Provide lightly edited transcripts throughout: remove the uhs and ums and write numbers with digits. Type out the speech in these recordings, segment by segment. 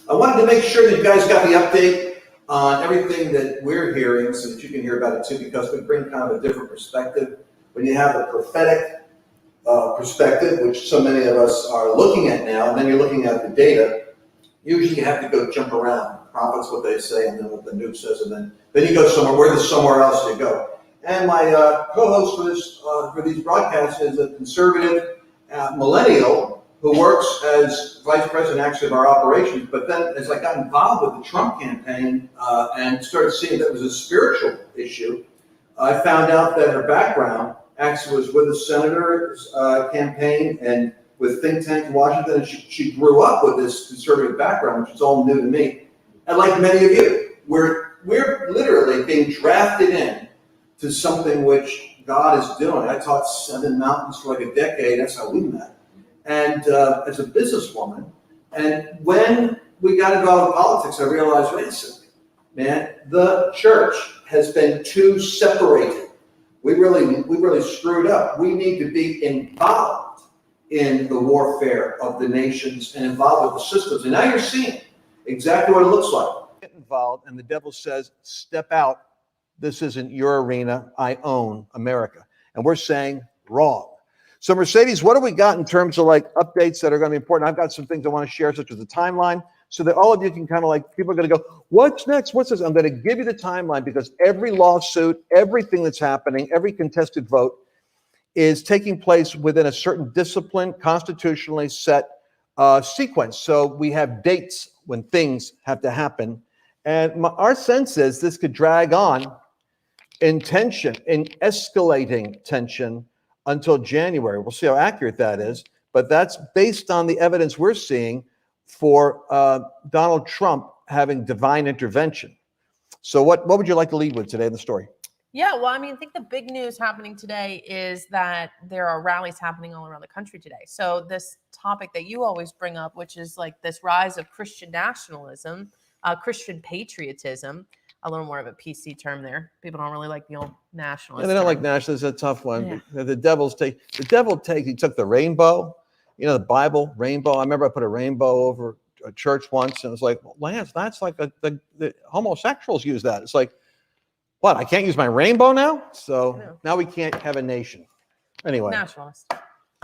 I wanted to make sure that you guys got the update on everything that we're hearing so that you can hear about it too, because we bring kind of a different perspective. When you have a prophetic perspective, which so many of us are looking at now, and then you're looking at the data, usually you have to go jump around. Prophets, what they say, and then what the news says, and then you go somewhere. Where there's somewhere else you go. And my co-host for these broadcasts is a conservative millennial who works as vice president actually of our operations. But then as I got involved with the Trump campaign and started seeing that it was a spiritual issue, I found out that her background actually was with the senator's campaign and with think tank in Washington. And she grew up with this conservative background, which is all new to me. And like many of you, we're literally being drafted in to something which God is doing. I taught Seven Mountains for like a decade. That's how we met. And as a businesswoman, and when we got involved in politics, I realized, wait a second, man, the church has been too separated. We really screwed up. We need to be involved in the warfare of the nations and involved with the systems. And now you're seeing exactly what it looks like. Get involved, and the devil says, step out. This isn't your arena. I own America. And we're saying wrong. So Mercedes, what do we got in terms of like updates that are going to be important? I've got some things I want to share, such as the timeline, so that all of you can kind of like, people are going to go, what's next? What's this? I'm going to give you the timeline because every lawsuit, everything that's happening, every contested vote is taking place within a certain discipline, constitutionally set sequence. So we have dates when things have to happen. And our sense is this could drag on in tension, in escalating tension until January. We'll see how accurate that is, but that's based on the evidence we're seeing for Donald Trump having divine intervention. So what would you like to lead with today in the story? Yeah, well, I mean, I think the big news happening today is that there are rallies happening all around the country today. So this topic that you always bring up, which is like this rise of Christian nationalism, Christian patriotism, a little more of a PC term there. People don't really like the old nationalist. Yeah, they don't like nationalism. It's a tough one. Yeah. The devil he took the rainbow, the Bible rainbow. I remember I put a rainbow over a church once, and it was like, well, Lance, that's like the homosexuals use that. It's like, what? I can't use my rainbow now? So now we can't have a nation. Anyway. Nationalist.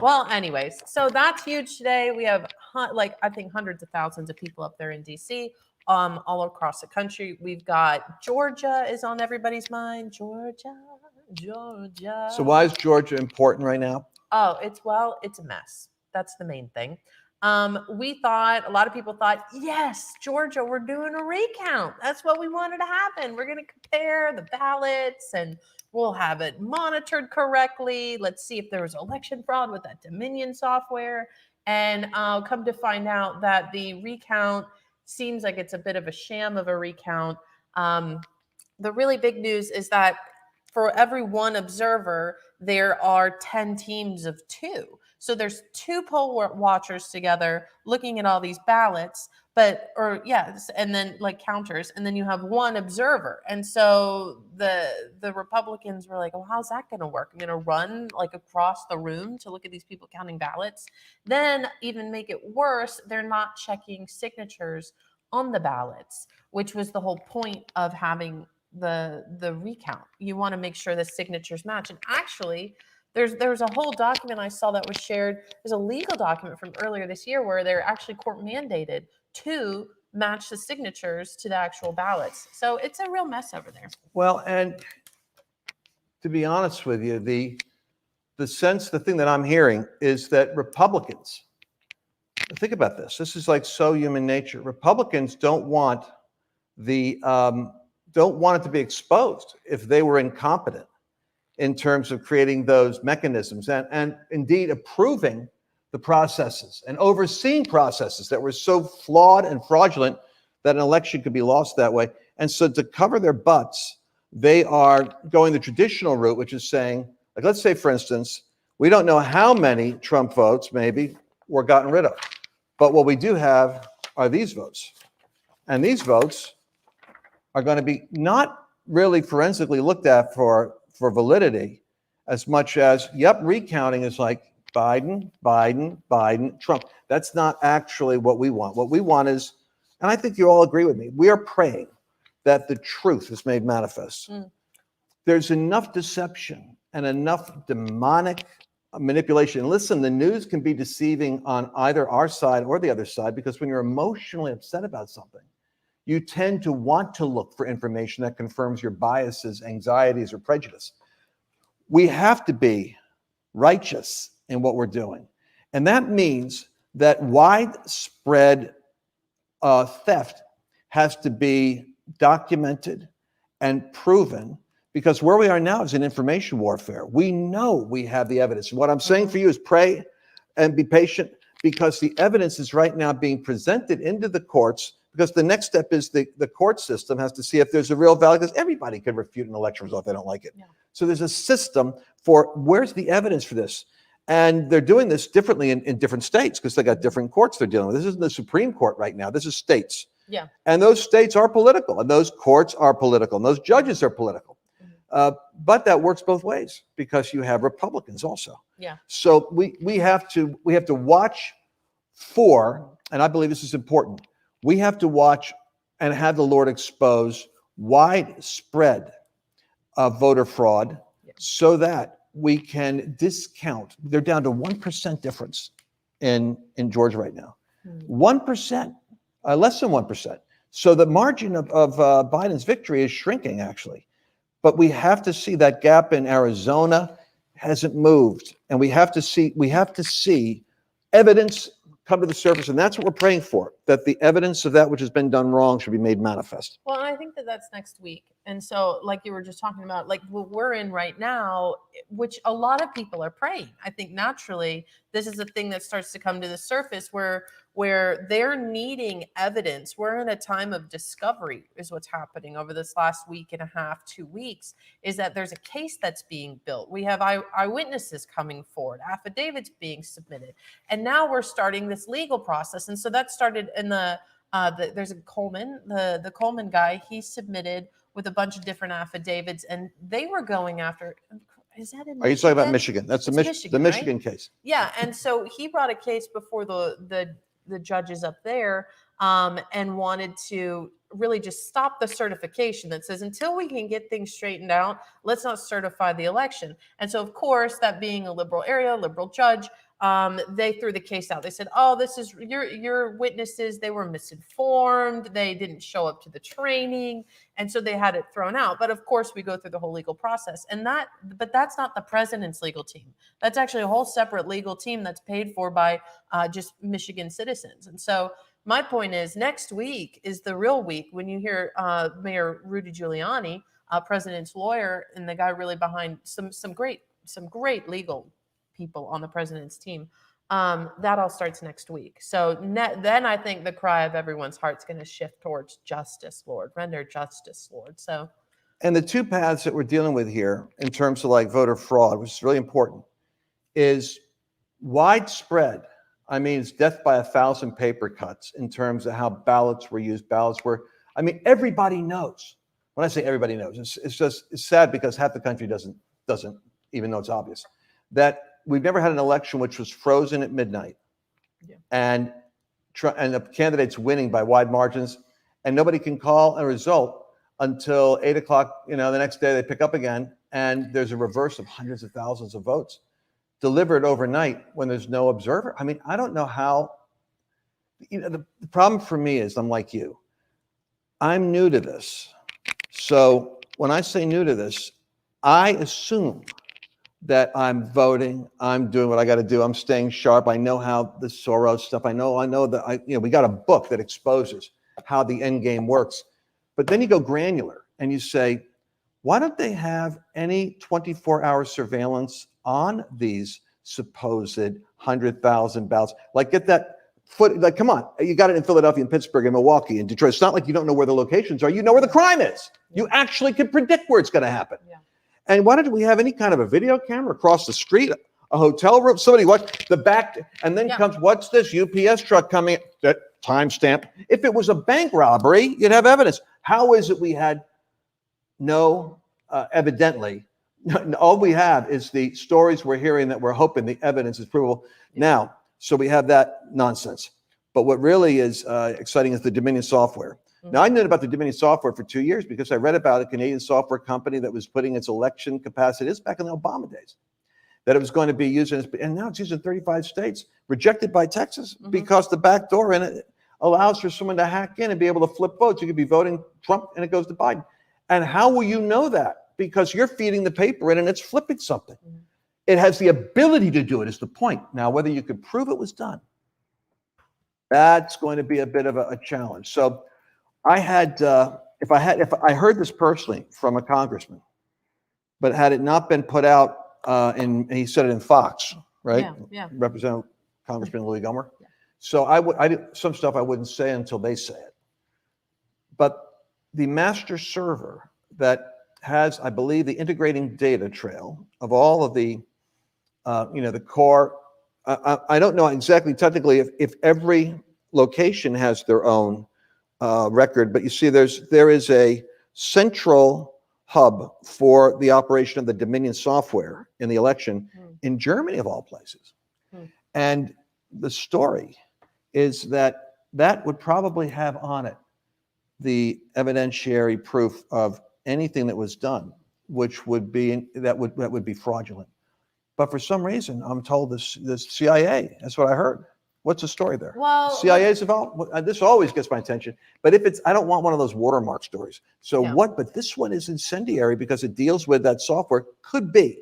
Well, anyways, so that's huge today. We have I think hundreds of thousands of people up there in DC. All across the country. We've got Georgia is on everybody's mind. Georgia. So why is Georgia important right now? Oh, it's a mess. That's the main thing. A lot of people thought, yes, Georgia, we're doing a recount. That's what we wanted to happen. We're going to compare the ballots and we'll have it monitored correctly. Let's see if there was election fraud with that Dominion software. And come to find out that the recount seems like it's a bit of a sham of a recount. The really big news is that for every one observer, there are 10 teams of 2. So there's 2 poll watchers together looking at all these ballots, and then like counters, and then you have 1 observer. And so the Republicans were like, well, how's that going to work? I'm going to run like across the room to look at these people counting ballots. Then even make it worse, they're not checking signatures on the ballots, which was the whole point of having the recount. You want to make sure the signatures match. And actually, there's a whole document I saw that was shared. There's a legal document from earlier this year where they're actually court mandated to match the signatures to the actual ballots. So it's a real mess over there. Well, and to be honest with you, the thing that I'm hearing is that Republicans, think about this. This is like so human nature. Republicans don't want it to be exposed if they were incompetent in terms of creating those mechanisms and indeed approving the processes and overseeing processes that were so flawed and fraudulent that an election could be lost that way. And so to cover their butts, they are going the traditional route, which is saying, like, let's say, for instance, we don't know how many Trump votes maybe were gotten rid of. But what we do have are these votes. And these votes are going to be not really forensically looked at for validity as much as, recounting is like Biden, Trump. That's not actually what we want. What we want is and I think you all agree with me, we are praying that the truth is made manifest. There's enough deception and enough demonic manipulation. Listen, the news can be deceiving on either our side or the other side, because when you're emotionally upset about something, you tend to want to look for information that confirms your biases, anxieties, or prejudice. We have to be righteous in what we're doing. And that means that widespread theft has to be documented and proven, because where we are now is in information warfare. We know we have the evidence. What I'm saying for you is pray and be patient, because the evidence is right now being presented into the courts, because the next step is the court system has to see if there's a real value, because everybody can refute an election result if they don't like it. Yeah. So there's a system for where's the evidence for this? And they're doing this differently in different states, because they got different courts they're dealing with. This isn't the Supreme Court right now. This is states. Yeah. And those states are political, and those courts are political, and those judges are political. But that works both ways, because you have Republicans also. Yeah. So we have to watch for, and I believe this is important, we have to watch and have the Lord expose widespread voter fraud, so that we can discount. They're down to 1% difference in Georgia right now. 1%, less than 1%. So the margin of Biden's victory is shrinking, actually. But we have to see that gap in Arizona hasn't moved, and we have to see evidence come to the surface, and that's what we're praying for, that the evidence of that which has been done wrong should be made manifest. Well, I think that's next week. And so, like you were just talking about, like what we're in right now, which a lot of people are praying. I think naturally this is a thing that starts to come to the surface where they're needing evidence. We're in a time of discovery is what's happening over this last week and a half, 2 weeks, is that there's a case that's being built. We have eyewitnesses coming forward, affidavits being submitted. And now we're starting this legal process. And so that started in there's a Coleman, the Coleman guy, he submitted with a bunch of different affidavits, and they were going after. Is that in Michigan? Are you talking about Michigan? That's the Michigan right? case. Yeah, and so he brought a case before the judges up there, and wanted to really just stop the certification that says until we can get things straightened out, let's not certify the election. And so, of course, that being a liberal area, liberal judge, they threw the case out. They said, "Oh, this is your witnesses. They were misinformed. They didn't show up to the training," and so they had it thrown out. But of course, we go through the whole legal process, but that's not the president's legal team. That's actually a whole separate legal team that's paid for by just Michigan citizens. And so, my point is, next week is the real week when you hear Mayor Rudy Giuliani, president's lawyer, and the guy really behind some great legal people on the president's team. That all starts next week. So then I think the cry of everyone's heart is going to shift towards justice, Lord. Render justice, Lord. So, and the two paths that we're dealing with here in terms of like voter fraud, which is really important, is widespread. I mean, it's death by 1,000 paper cuts in terms of how ballots were used. Everybody knows. When I say everybody knows, it's sad, because half the country doesn't even know it's obvious, that we've never had an election which was frozen at midnight, and the candidates winning by wide margins, and nobody can call a result until 8 o'clock. The next day they pick up again, and there's a reverse of hundreds of thousands of votes delivered overnight when there's no observer. I mean, I don't know how. The problem for me is, I'm like you. I'm new to this. So when I say new to this, I assume that I'm voting, I'm doing what I got to do, I'm staying sharp. I know how the Soros stuff, I know that we got a book that exposes how the end game works. But then you go granular and you say, why don't they have any 24-hour surveillance on these supposed 100,000 ballots? Like, get that like, come on, you got it in Philadelphia and Pittsburgh and Milwaukee and Detroit. It's not like you don't know where the locations are. You know where the crime is. You actually can predict where it's going to happen. Yeah. And why don't we have any kind of a video camera across the street, a hotel room, somebody watch the back, and then comes, what's this UPS truck coming? That timestamp. If it was a bank robbery, you'd have evidence. How is it we had evidently, all we have is the stories we're hearing that we're hoping the evidence is provable. Now, so we have that nonsense. But what really is exciting is the Dominion software. Now, I knew about the Dominion software for 2 years because I read about a Canadian software company that was putting its election capacity, this back in the Obama days, that it was going to be used, and now it's used in 35 states, rejected by Texas because the back door in it allows for someone to hack in and be able to flip votes. You could be voting Trump and it goes to Biden. And how will you know that? Because you're feeding the paper in and it's flipping something. It has the ability to do it is the point. Now, whether you could prove it was done, that's going to be a bit of a challenge. So I had, if I heard this personally from a congressman, but had it not been put out and he said it in Fox, right? Yeah. Representative Congressman Louis Gohmert. Yeah. So I did some stuff I wouldn't say until they say it. But the master server that has, I believe, the integrating data trail of all of the, the core. I don't know exactly technically if every location has their own record, but you see there is a central hub for the operation of the Dominion software in the election in Germany, of all places. And the story is that would probably have on it the evidentiary proof of anything that was done, which would be that would be fraudulent. But for some reason, I'm told the CIA. That's what I heard. What's the story there? Well, CIA's involved. This always gets my attention. But if it's, I don't want one of those watermark stories. So what? But this one is incendiary because it deals with that software. Could be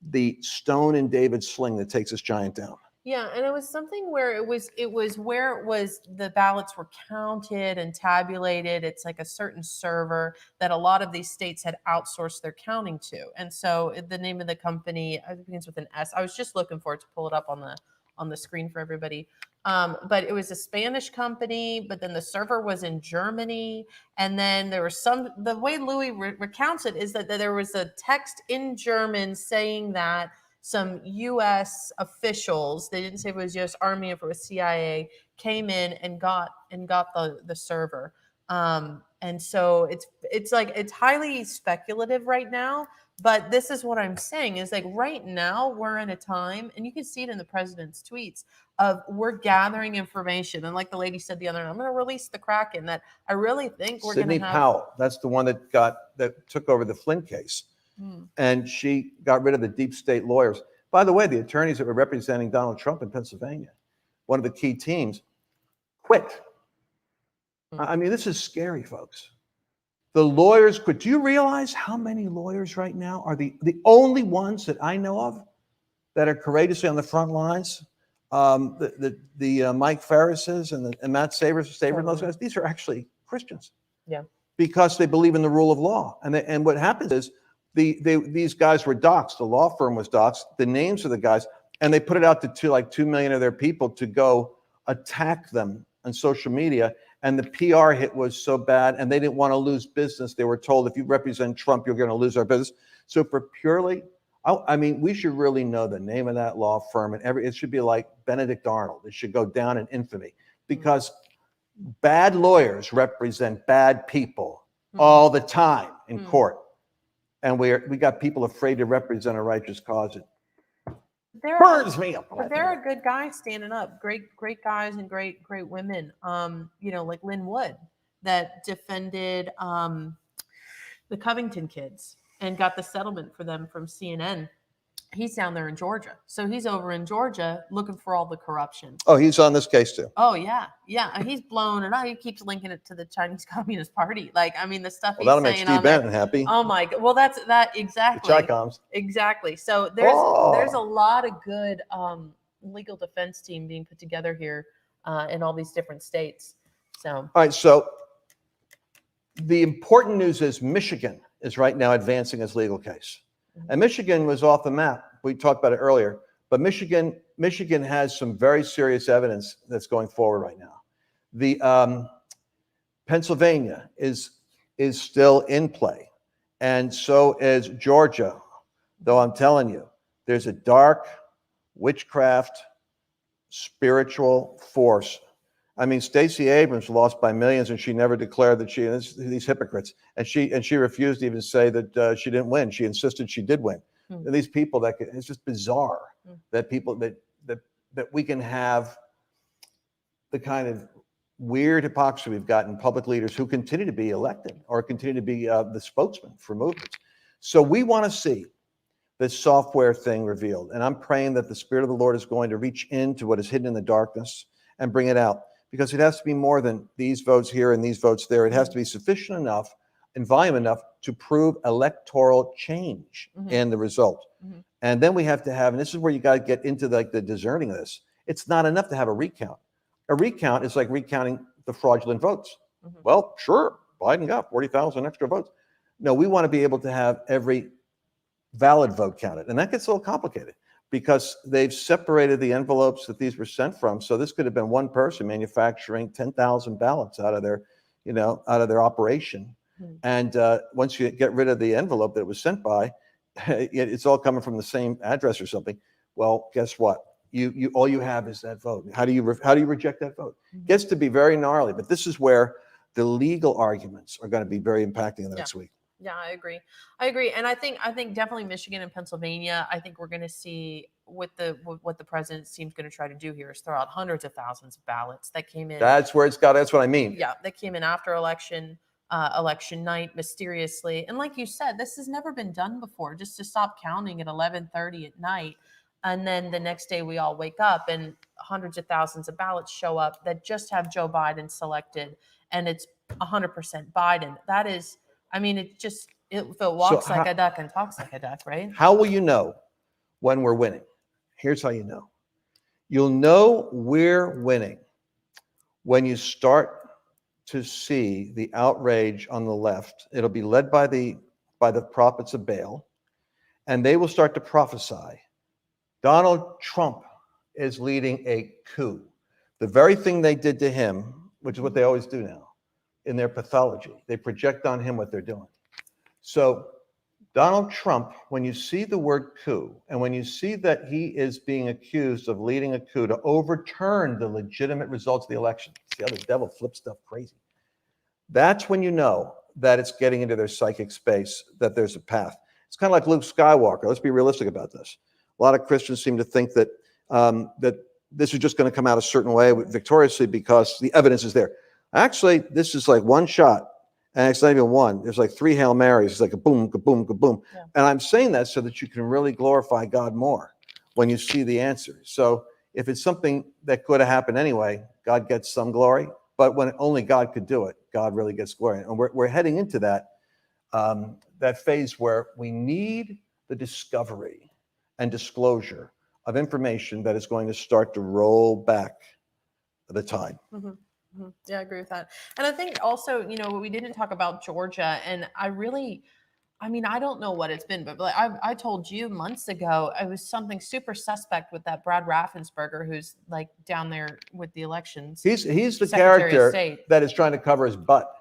the stone in David's sling that takes this giant down. Yeah, and it was something where it was the ballots were counted and tabulated. It's like a certain server that a lot of these states had outsourced their counting to. And so the name of the company, it begins with an S. I was just looking for it to pull it up on the screen for everybody. But it was a Spanish company, but then the server was in Germany. And then there was the way Louis recounts it is that there was a text in German saying that some U.S. officials, they didn't say if it was U.S. Army or if it was CIA, came in and got the server. And so it's highly speculative right now. But this is what I'm saying is like right now we're in a time, and you can see it in the president's tweets, of we're gathering information. And like the lady said the other night, I'm going to release the Kraken, that I really think we're going to have. Sidney Powell, that's the one that took over the Flynn case. And she got rid of the deep state lawyers. By the way, the attorneys that were representing Donald Trump in Pennsylvania, one of the key teams, quit. I mean, this is scary, folks. The lawyers quit. Do you realize how many lawyers right now are the only ones that I know of that are courageously on the front lines? The Mike Ferrises and Matt Savers, those guys, these are actually Christians. Yeah. Because they believe in the rule of law. And what happens is, these guys were doxxed. The law firm was doxxed. The names of the guys, and they put it out to like 2 million of their people to go attack them on social media. And the PR hit was so bad, and they didn't want to lose business. They were told, if you represent Trump, you're going to lose our business. So for purely, I mean, we should really know the name of that law firm, and it should be like Benedict Arnold. It should go down in infamy because bad lawyers represent bad people all the time in court. And we got people afraid to represent a righteous cause. It burns me up. But there are good guys standing up, great guys and great women. Like Lynn Wood, that defended the Covington kids and got the settlement for them from CNN. He's down there in Georgia. So he's over in Georgia looking for all the corruption. Oh, he's on this case too. Oh, yeah. Yeah. He's blown it up. He keeps linking it to the Chinese Communist Party. Like, I mean, the stuff he's saying. That'll make Steve Bannon happy. Oh, my God. Well, that's that. Exactly. The Chi-Coms. Exactly. So there's a lot of good legal defense team being put together here in all these different states. So. All right. So the important news is Michigan is right now advancing its legal case. And Michigan was off the map. We talked about it earlier, but Michigan has some very serious evidence that's going forward right now. The Pennsylvania is still in play, and so is Georgia. Though I'm telling you, there's a dark witchcraft spiritual force. I mean, Stacey Abrams lost by millions, and she never declared that these hypocrites, and she refused to even say that she didn't win. She insisted she did win. And these people it's just bizarre that people that we can have the kind of weird hypocrisy we've got in public leaders who continue to be elected or continue to be the spokesman for movements. So we want to see this software thing revealed. And I'm praying that the Spirit of the Lord is going to reach into what is hidden in the darkness and bring it out, because it has to be more than these votes here and these votes there. It has to be sufficient enough and volume enough to prove electoral change in the result. And then we have to have, and this is where you got to get into like the discerning of this. It's not enough to have a recount. A recount is like recounting the fraudulent votes. Well, sure, Biden got 40,000 extra votes. No, we want to be able to have every valid vote counted. And that gets a little complicated because they've separated the envelopes that these were sent from. So this could have been one person manufacturing 10,000 ballots out of their, out of their operation. And once you get rid of the envelope that it was sent by, it's all coming from the same address or something. Well, guess what? You all you have is that vote. How do you reject that vote? Gets to be very gnarly, but this is where the legal arguments are going to be very impacting in the next week. Yeah, I agree. And I think definitely Michigan and Pennsylvania, I think we're going to see what the president seems going to try to do here is throw out hundreds of thousands of ballots that came in. That's where it's got. That's what I mean. Yeah, that came in after election night mysteriously. And like you said, this has never been done before, just to stop counting at 11:30 at night. And then the next day we all wake up and hundreds of thousands of ballots show up that just have Joe Biden selected. And it's 100% Biden. That is, I mean, if it walks like a duck and talks like a duck, right? How will you know when we're winning? Here's how you know. You'll know we're winning when you start to see the outrage on the left. It'll be led by the prophets of Baal, and they will start to prophesy. Donald Trump is leading a coup. The very thing they did to him, which is what they always do now in their pathology. They project on him what they're doing. So Donald Trump, when you see the word coup, and when you see that he is being accused of leading a coup to overturn the legitimate results of the election, see how the devil flips stuff crazy. That's when you know that it's getting into their psychic space, that there's a path. It's kind of like Luke Skywalker. Let's be realistic about this. A lot of Christians seem to think that that this is just going to come out a certain way victoriously because the evidence is there. Actually, this is like one shot, and it's not even one. There's like 3 Hail Marys. It's like a boom, kaboom, kaboom. Yeah. And I'm saying that so that you can really glorify God more when you see the answer. So if it's something that could have happened anyway, God gets some glory. But when only God could do it, God really gets glory. And we're heading into that phase where we need the discovery and disclosure of information that is going to start to roll back the tide. Yeah, I agree with that. And I think also, we didn't talk about Georgia, and I don't know what it's been, but like I told you months ago, it was something super suspect with that Brad Raffensperger, who's like down there with the elections. He's the character that is trying to cover his butt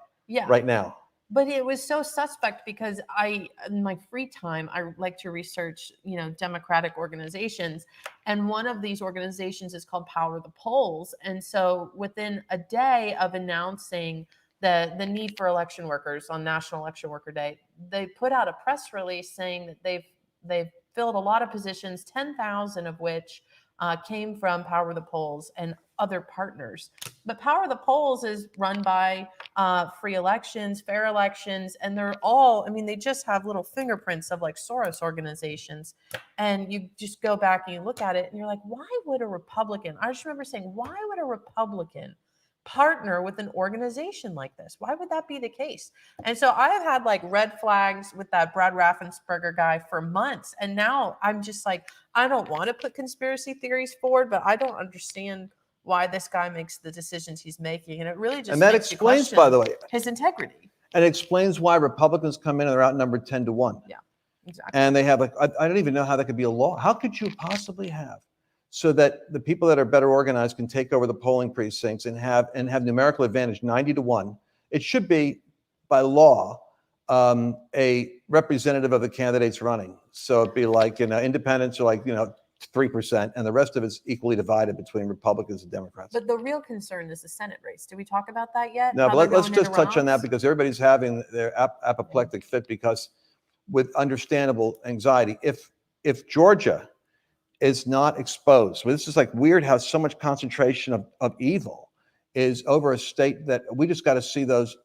right now. But it was so suspect because in my free time, I like to research, Democratic organizations. And one of these organizations is called Power the Polls. And so within a day of announcing the need for election workers on National Election Worker Day, they put out a press release saying that they've filled a lot of positions, 10,000 of which came from Power the Polls and other partners. But Power the Polls is run by free elections, fair elections, and they're all, they just have little fingerprints of like Soros organizations. And you just go back and you look at it and you're like, why would a Republican, I just remember saying, why would a Republican partner with an organization like this? Why would that be the case? And so I have had like red flags with that Brad Raffensperger guy for months. And now I'm just like, I don't want to put conspiracy theories forward, but I don't understand why this guy makes the decisions he's making. And it really just makes explains, by the way, his integrity. And it explains why Republicans come in and they're outnumbered 10-1. Yeah, exactly. And they have I don't even know how that could be a law. How could you possibly have so that the people that are better organized can take over the polling precincts and have numerical advantage 90-1? It should be by law a representative of the candidates running. So it'd be like independents are like 3%, and the rest of it's equally divided between Republicans and Democrats. But the real concern is the Senate race. Did we talk about that yet? No, but let's just touch on that because everybody's having their apoplectic fit because with understandable anxiety. If Georgia is not exposed, well, this is like weird how so much concentration of evil is over a state that we just got to see those,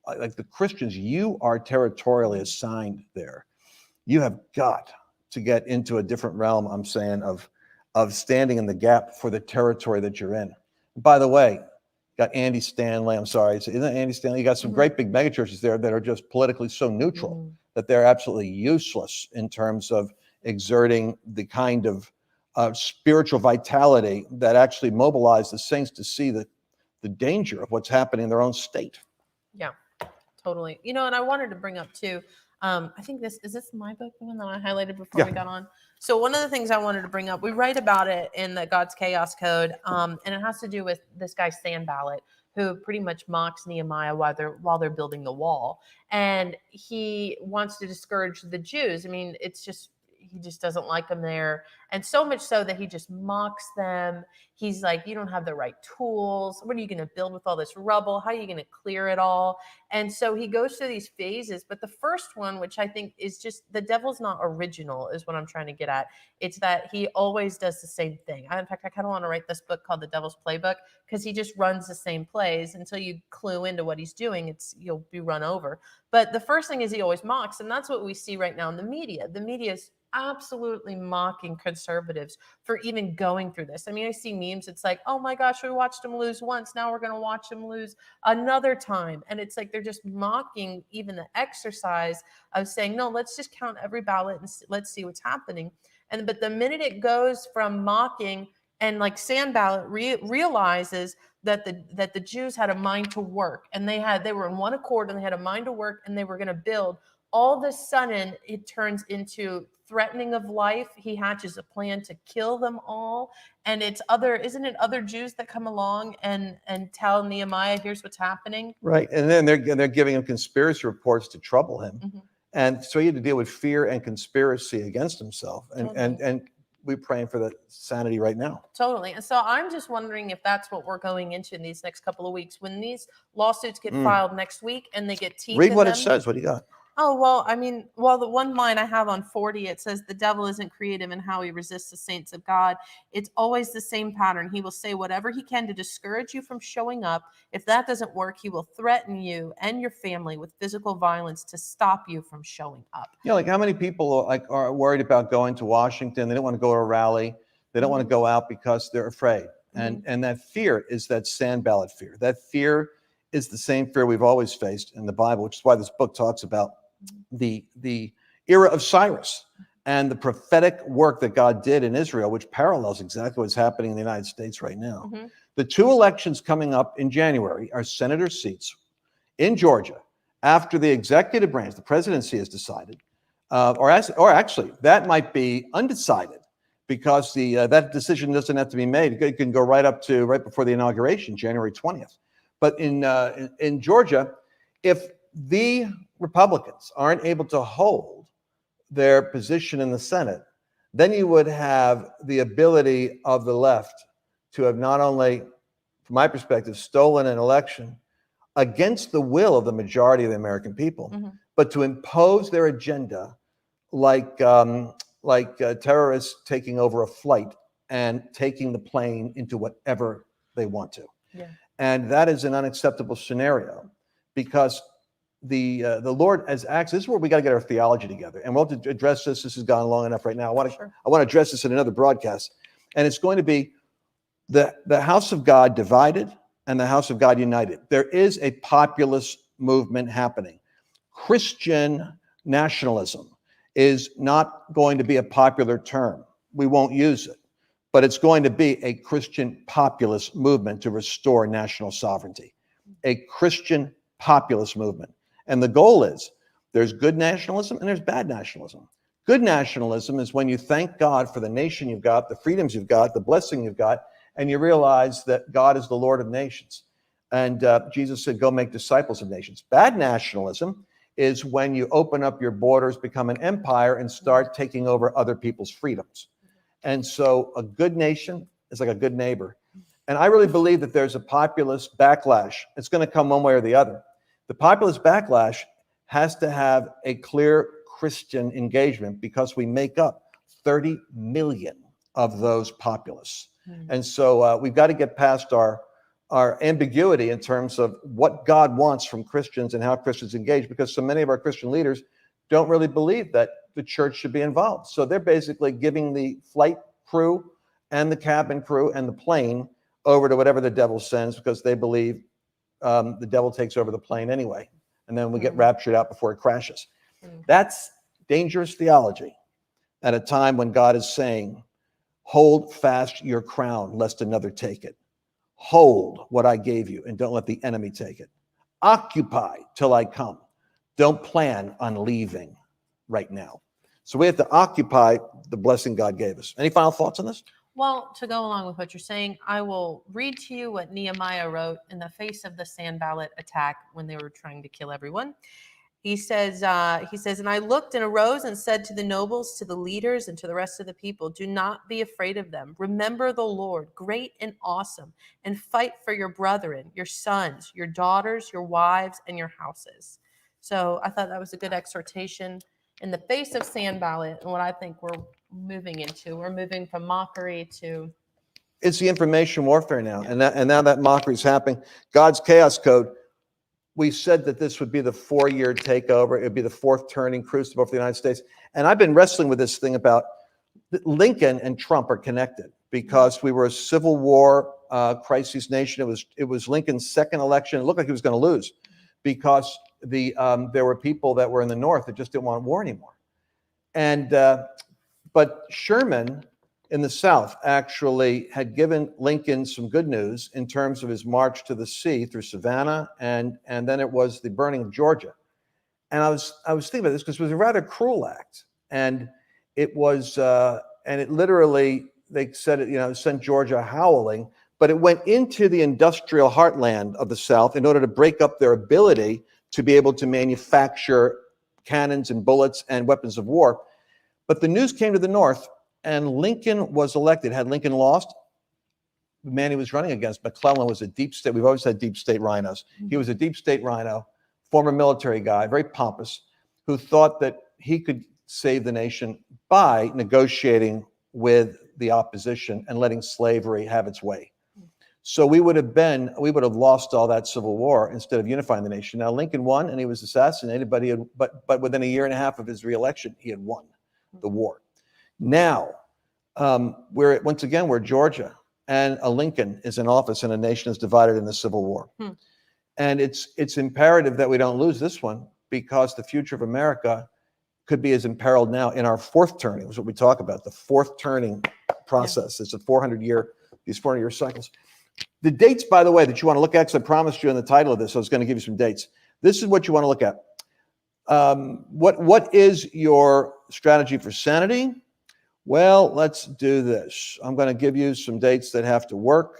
like the Christians, you are territorially assigned there. You have got to get into a different realm, I'm saying, of standing in the gap for the territory that you're in. And by the way, got Andy Stanley, I'm sorry, isn't it Andy Stanley? You got some great big megachurches there that are just politically so neutral that they're absolutely useless in terms of exerting the kind of spiritual vitality that actually mobilized the saints to see the danger of what's happening in their own state. Yeah, totally. You know, and I wanted to bring up too, I think is this my book, the one that I highlighted before we got on? So one of the things I wanted to bring up, we write about it in the God's Chaos Code, and it has to do with this guy Sanballat, who pretty much mocks Nehemiah while they're building the wall. And he wants to discourage the Jews. I mean, he just doesn't like them there. And so much so that he just mocks them. He's like, you don't have the right tools. What are you going to build with all this rubble? How are you going to clear it all? And so he goes through these phases. But the first one, which I think is just, the devil's not original, is what I'm trying to get at. It's that he always does the same thing. In fact, I kind of want to write this book called The Devil's Playbook, because he just runs the same plays until you clue into what he's doing. You'll be run over. But the first thing is he always mocks. And that's what we see right now in the media. The media is absolutely mocking conservatives for even going through this. I mean, I see memes. It's like, oh my gosh, we watched them lose once. Now we're going to watch them lose another time. And it's like, they're just mocking even the exercise of saying, no, let's just count every ballot and let's see what's happening. But the minute it goes from mocking, and like Sanballat realizes that the Jews had a mind to work, and they were in one accord, and they had a mind to work, and they were going to build. All of a sudden, it turns into threatening of life. He hatches a plan to kill them all. And isn't it other Jews that come along and tell Nehemiah, here's what's happening? Right. And then they're giving him conspiracy reports to trouble him. Mm-hmm. And so he had to deal with fear and conspiracy against himself. And we're praying for the sanity right now. Totally. And so I'm just wondering if that's what we're going into in these next couple of weeks. When these lawsuits get filed next week and they get teeth Read in what them, it says. What do you got? Oh, well, I mean, the one line I have on 40, it says the devil isn't creative in how he resists the saints of God. It's always the same pattern. He will say whatever he can to discourage you from showing up. If that doesn't work, he will threaten you and your family with physical violence to stop you from showing up. You know, like how many people are worried about going to Washington? They don't want to go to a rally. They don't want to go out because they're afraid. And that fear is that Sanballat fear. That fear is the same fear we've always faced in the Bible, which is why this book talks about the era of Cyrus and the prophetic work that God did in Israel, which parallels exactly what's happening in the United States right now. Mm-hmm. The two elections coming up in January are senator seats in Georgia after the executive branch, the presidency, has decided, or actually that might be undecided because that decision doesn't have to be made. It can go right before the inauguration, January 20th. But in Georgia, if the Republicans aren't able to hold their position in the Senate, then you would have the ability of the left to have not only, from my perspective, stolen an election against the will of the majority of the American people, but to impose their agenda like terrorists taking over a flight and taking the plane into whatever they want to. Yeah. And that is an unacceptable scenario because the Lord has access. This is where we got to get our theology together, and we'll have to address this. This has gone long enough right now. I want to address this in another broadcast, and it's going to be the house of God divided and the house of God united. There is a populist movement happening. Christian nationalism is not going to be a popular term. We won't use it, but it's going to be a Christian populist movement to restore national sovereignty. A Christian populist movement. And the goal is there's good nationalism and there's bad nationalism. Good nationalism is when you thank God for the nation you've got, the freedoms you've got, the blessing you've got, and you realize that God is the Lord of nations. And Jesus said, go make disciples of nations. Bad nationalism is when you open up your borders, become an empire, and start taking over other people's freedoms. And so a good nation is like a good neighbor. And I really believe that there's a populist backlash. It's going to come one way or the other. The populist backlash has to have a clear Christian engagement because we make up 30 million of those populists. And so we've got to get past our ambiguity in terms of what God wants from Christians and how Christians engage, because so many of our Christian leaders don't really believe that the church should be involved. So they're basically giving the flight crew and the cabin crew and the plane over to whatever the devil sends, because they believe the devil takes over the plane anyway. And then we get raptured out before it crashes. That's dangerous theology at a time when God is saying, hold fast your crown, lest another take it. Hold what I gave you and don't let the enemy take it. Occupy till I come. Don't plan on leaving right now. So we have to occupy the blessing God gave us. Any final thoughts on this? Well, to go along with what you're saying, I will read to you what Nehemiah wrote in the face of the Sanballat attack when they were trying to kill everyone. He says, and I looked and arose and said to the nobles, to the leaders, and to the rest of the people, do not be afraid of them. Remember the Lord, great and awesome, and fight for your brethren, your sons, your daughters, your wives, and your houses. So I thought that was a good exhortation in the face of Sanballat and what I think we're moving into. We're moving from mockery to... It's the information warfare now, and now that mockery is happening. God's chaos code, we said that this would be the 4-year takeover. It would be the fourth turning crucible for the United States. And I've been wrestling with this thing about Lincoln and Trump are connected, because we were a Civil War crisis nation. It was Lincoln's second election. It looked like he was going to lose, because there were people that were in the North that just didn't want war anymore. And but Sherman in the South actually had given Lincoln some good news in terms of his march to the sea through Savannah, and then it was the burning of Georgia. And I was thinking about this because it was a rather cruel act, and it was and it literally, they said it, sent Georgia howling, but it went into the industrial heartland of the South in order to break up their ability to be able to manufacture cannons and bullets and weapons of war. But the news came to the North, and Lincoln was elected. Had Lincoln lost, the man he was running against, McClellan, was a deep state. We've always had deep state rhinos. He was a deep state rhino, former military guy, very pompous, who thought that he could save the nation by negotiating with the opposition and letting slavery have its way. So we would have lost all that Civil War instead of unifying the nation. Now Lincoln won, and he was assassinated, but within a year and a half of his reelection, he had won the war. Now, we're Georgia, and a Lincoln is in office, and a nation is divided in the Civil War. And it's imperative that we don't lose this one, because the future of America could be as imperiled now in our fourth turning, is what we talk about, the fourth turning process. It's a 400-year cycles. The dates, by the way, that you want to look at, because I promised you in the title of this, I was going to give you some dates. This is what you want to look at. What is your strategy for sanity? Well, let's do this. I'm going to give you some dates that have to work.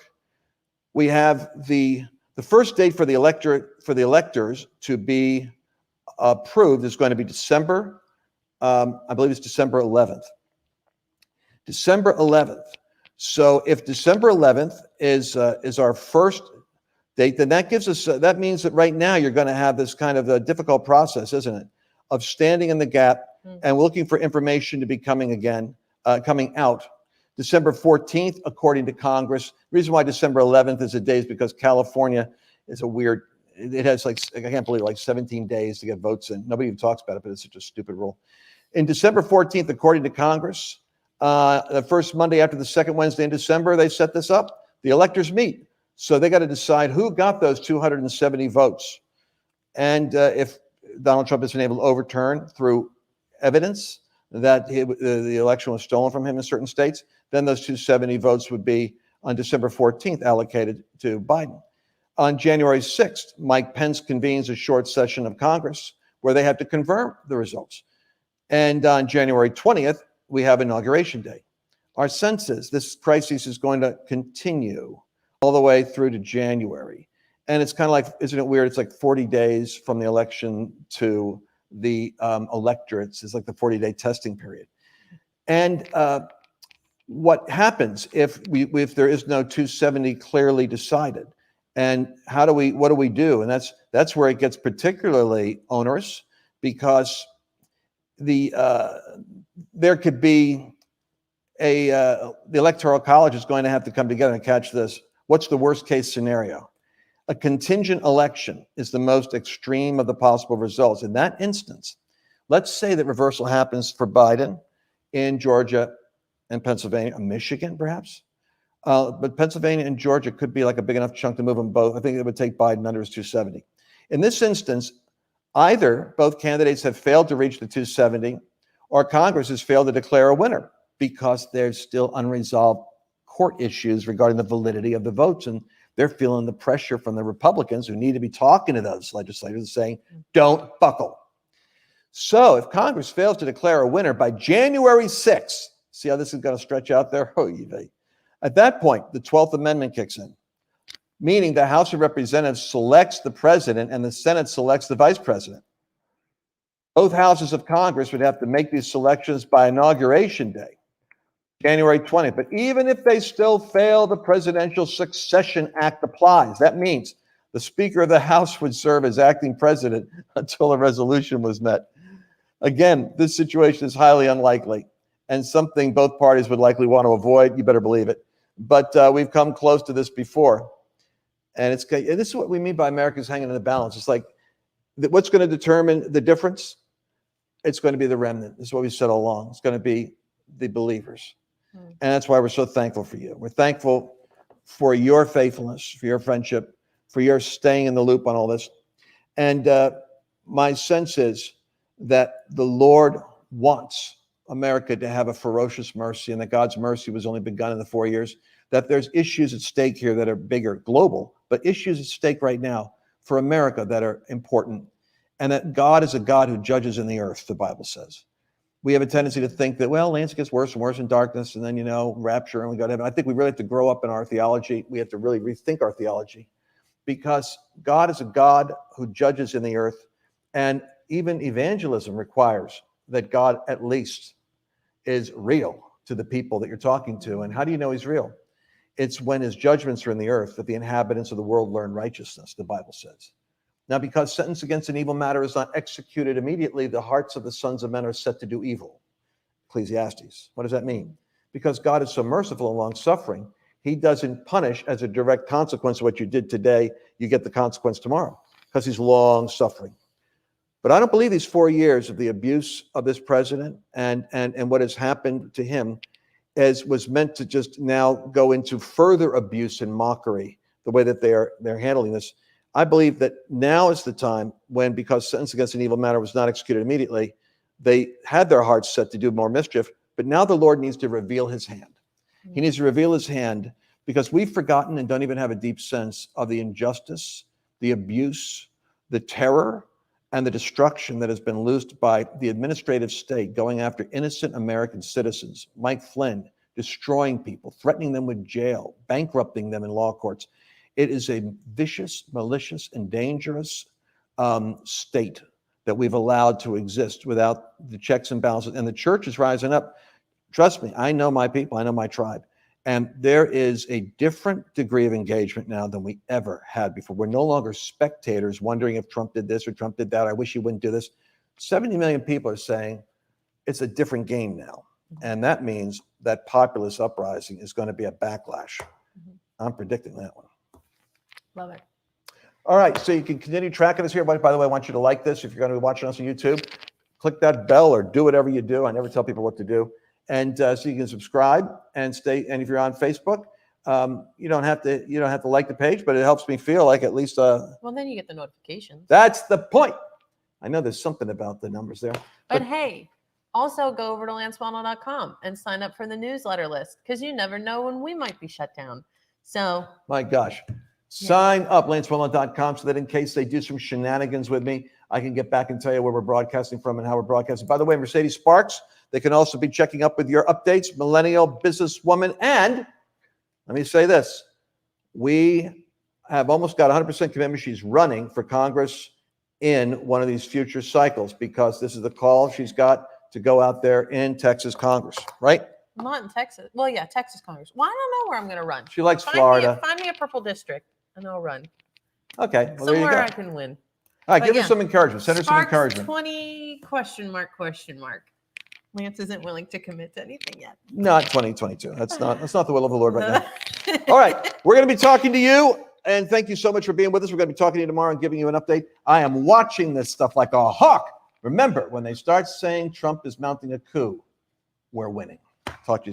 We have the first date for the electors to be approved is going to be December. I believe it's December 11th. December 11th. So if December 11th is our first date, then that gives us that means that right now you're going to have this kind of a difficult process, isn't it, of standing in the gap and looking for information to be coming out. December 14th, according to Congress. The reason why December 11th is a day is because California is it has I can't believe 17 days to get votes in. Nobody even talks about it, but it's such a stupid rule. In December 14th, according to Congress, the first Monday after the second Wednesday in December, they set this up. The electors meet. So they got to decide who got those 270 votes. And if Donald Trump has been able to overturn through evidence that the election was stolen from him in certain states, then those 270 votes would be on December 14th allocated to Biden. On January 6th, Mike Pence convenes a short session of Congress where they have to confirm the results. And on January 20th, we have Inauguration Day. Our sense is this crisis is going to continue all the way through to January. And it's kind of like, isn't it weird? It's like 40 days from the election to the electorates. It's like the 40-day testing period. And what happens if there is no 270 clearly decided? And what do we do? And that's where it gets particularly onerous, because there could be the Electoral College is going to have to come together and catch this. What's the worst case scenario? A contingent election is the most extreme of the possible results. In that instance, let's say that reversal happens for Biden in Georgia and Pennsylvania, Michigan perhaps. But Pennsylvania and Georgia could be like a big enough chunk to move them both. I think it would take Biden under his 270. In this instance, either both candidates have failed to reach the 270 or Congress has failed to declare a winner because there's still unresolved court issues regarding the validity of the votes. And they're feeling the pressure from the Republicans who need to be talking to those legislators and saying, don't buckle. So if Congress fails to declare a winner by January 6th, see how this is going to stretch out there? Oh, at that point, the 12th Amendment kicks in, meaning the House of Representatives selects the president and the Senate selects the vice president. Both houses of Congress would have to make these selections by Inauguration Day, January 20th. But even if they still fail, the Presidential Succession Act applies. That means the Speaker of the House would serve as acting president until a resolution was met. Again, this situation is highly unlikely and something both parties would likely want to avoid. You better believe it. But we've come close to this before. And this is what we mean by America's hanging in the balance. It's like, what's going to determine the difference? It's going to be the remnant. This is what we said all along. It's going to be the believers. And that's why we're so thankful for you. We're thankful for your faithfulness, for your friendship, for your staying in the loop on all this. And my sense is that the Lord wants America to have a ferocious mercy, and that God's mercy was only begun in the 4 years, that there's issues at stake here that are bigger, global, but issues at stake right now for America that are important, and that God is a God who judges in the earth, the Bible says. We have a tendency to think that, well, Lance, it gets worse and worse in darkness, and then, rapture, and we go to heaven. I think we really have to grow up in our theology. We have to really rethink our theology, because God is a God who judges in the earth, and even evangelism requires that God at least is real to the people that you're talking to. And how do you know he's real? It's when his judgments are in the earth that the inhabitants of the world learn righteousness, the Bible says. Now, because sentence against an evil matter is not executed immediately, the hearts of the sons of men are set to do evil. Ecclesiastes. What does that mean? Because God is so merciful and long-suffering, he doesn't punish as a direct consequence of what you did today. You get the consequence tomorrow, because he's long-suffering. But I don't believe these 4 years of the abuse of this president and what has happened to him was meant to just now go into further abuse and mockery, the way that they're handling this. I believe that now is the time when, because sentence against an evil matter was not executed immediately, they had their hearts set to do more mischief, but now the Lord needs to reveal his hand. He needs to reveal his hand, because we've forgotten and don't even have a deep sense of the injustice, the abuse, the terror, and the destruction that has been loosed by the administrative state going after innocent American citizens. Mike Flynn destroying people, threatening them with jail, bankrupting them in law courts. It is a vicious, malicious, and dangerous state that we've allowed to exist without the checks and balances. And the church is rising up. Trust me, I know my people, I know my tribe. And there is a different degree of engagement now than we ever had before. We're no longer spectators wondering if Trump did this or Trump did that. I wish he wouldn't do this. 70 million people are saying it's a different game now. And that means that populist uprising is going to be a backlash. I'm predicting that one. Love it. All right, so you can continue tracking us here. By the way, I want you to like this. If you're going to be watching us on YouTube, click that bell or do whatever you do. I never tell people what to do. And so you can subscribe and stay. And if you're on Facebook, you don't have to like the page, but it helps me feel like at least. Well, then you get the notifications. That's the point. I know there's something about the numbers there. But hey, also go over to lancewallnall.com and sign up for the newsletter list, because you never know when we might be shut down. So my gosh, sign up lancewallnall.com so that in case they do some shenanigans with me, I can get back and tell you where we're broadcasting from and how we're broadcasting. By the way, Mercedes Sparks, they can also be checking up with your updates, millennial businesswoman. And let me say this, we have almost got 100% commitment. She's running for Congress in one of these future cycles, because this is the call she's got to go out there in Texas Congress, right? not in Texas. Well, yeah, Texas Congress. Well, I don't know where I'm going to run. She likes Florida. Find me a purple district and I'll run. Okay, well, there you Somewhere go. I can win. All right, But give yeah. her some encouragement. Send her some Sparks encouragement. 20 ? Lance isn't willing to commit to anything yet. Not 2022. That's not the will of the Lord right now. All right, we're going to be talking to you, and thank you so much for being with us. We're going to be talking to you tomorrow and giving you an update. I am watching this stuff like a hawk. Remember, when they start saying Trump is mounting a coup, we're winning. Talk to you.